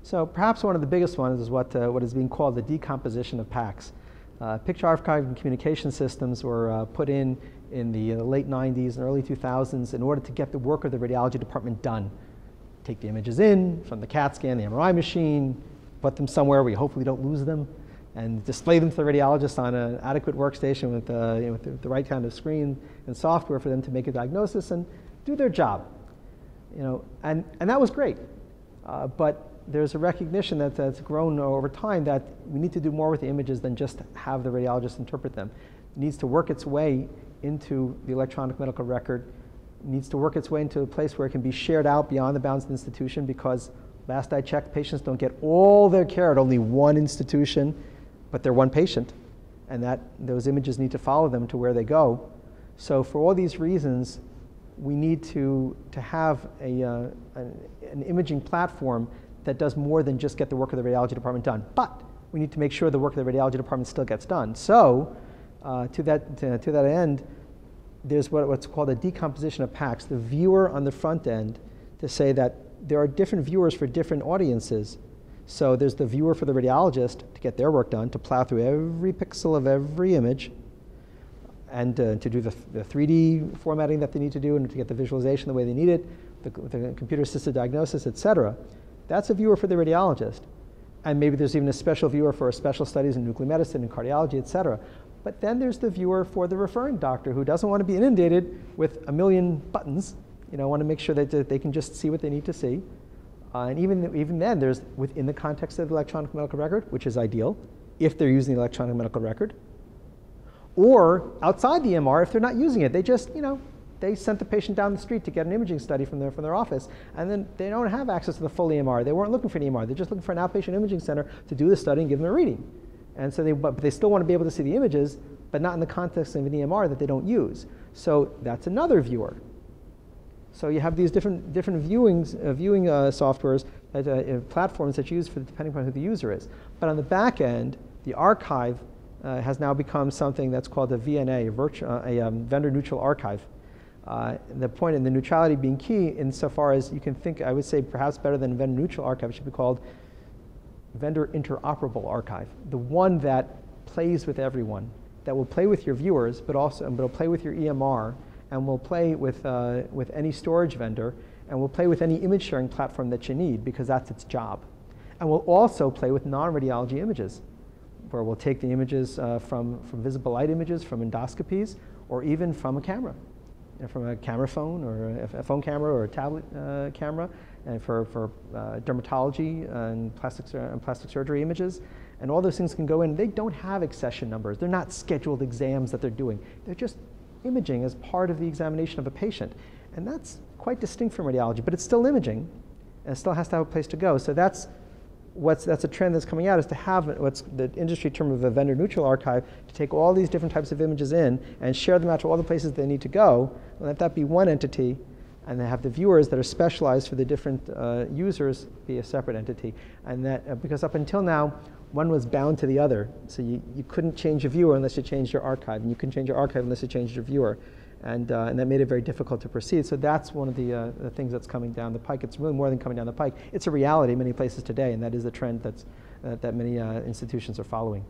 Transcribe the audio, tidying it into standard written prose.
So perhaps one of the biggest ones is what is being called the decomposition of PACS. Picture archive and communication systems were put in the late 90s and early 2000s in order to get the work of the radiology department done. Take the images in from the CAT scan, the MRI machine, put them somewhere where you hopefully don't lose them, and display them to the radiologist on an adequate workstation with, with the right kind of screen and software for them to make a diagnosis and do their job. And that was great. But there's a recognition that's grown over time that we need to do more with the images than just have the radiologist interpret them. It needs to work its way into the electronic medical record. It needs to work its way into a place where it can be shared out beyond the bounds of the institution, because last I checked, patients don't get all their care at only one institution, but they're one patient, and that those images need to follow them to where they go. So for all these reasons, we need to have an imaging platform that does more than just get the work of the radiology department done. But we need to make sure the work of the radiology department still gets done. So to that end, there's what's called a decomposition of PACS, the viewer on the front end, to say that there are different viewers for different audiences. So there's the viewer for the radiologist to get their work done, to plow through every pixel of every image, and to do the 3D formatting that they need to do, and to get the visualization the way they need it, the computer-assisted diagnosis, et cetera. That's a viewer for the radiologist. And maybe there's even a special viewer for special studies in nuclear medicine and cardiology, et cetera. But then there's the viewer for the referring doctor, who doesn't want to be inundated with a million buttons, want to make sure that they can just see what they need to see. And even then, there's, within the context of the electronic medical record, which is ideal, if they're using the electronic medical record, or outside the EMR if they're not using it. They just, they sent the patient down the street to get an imaging study from their office, and then they don't have access to the full EMR. They weren't looking for an EMR. They're just looking for an outpatient imaging center to do the study and give them a reading. And so but they still want to be able to see the images, but not in the context of an EMR that they don't use. So that's another viewer. So you have these different viewing softwares, platforms that you use depending on who the user is. But on the back end, the archive has now become something that's called a VNA, a vendor-neutral archive. The point in the neutrality being key insofar as you can think, I would say perhaps better than vendor-neutral archive, it should be called vendor interoperable archive. The one that plays with everyone, that will play with your viewers, but will play with your EMR, and will play with any storage vendor, and will play with any image sharing platform that you need, because that's its job. And will also play with non-radiology images, where we'll take the images from visible light images, from endoscopies, or even from a camera. From a camera phone, or a phone camera, or a tablet camera, and for dermatology and plastic surgery images. And all those things can go in. They don't have accession numbers. They're not scheduled exams that they're doing. They're just imaging as part of the examination of a patient. And that's quite distinct from radiology, but it's still imaging, and it still has to have a place to go. So that's a trend that's coming out, is to have what's the industry term of a vendor-neutral archive, to take all these different types of images in and share them out to all the places they need to go, and let that be one entity, and then have the viewers that are specialized for the different users be a separate entity. And that, because up until now, one was bound to the other. So you couldn't change your viewer unless you changed your archive, and you couldn't change your archive unless you changed your viewer. And that made it very difficult to proceed. So that's one of the things that's coming down the pike. It's really more than coming down the pike. It's a reality in many places today, and that is a trend that many institutions are following.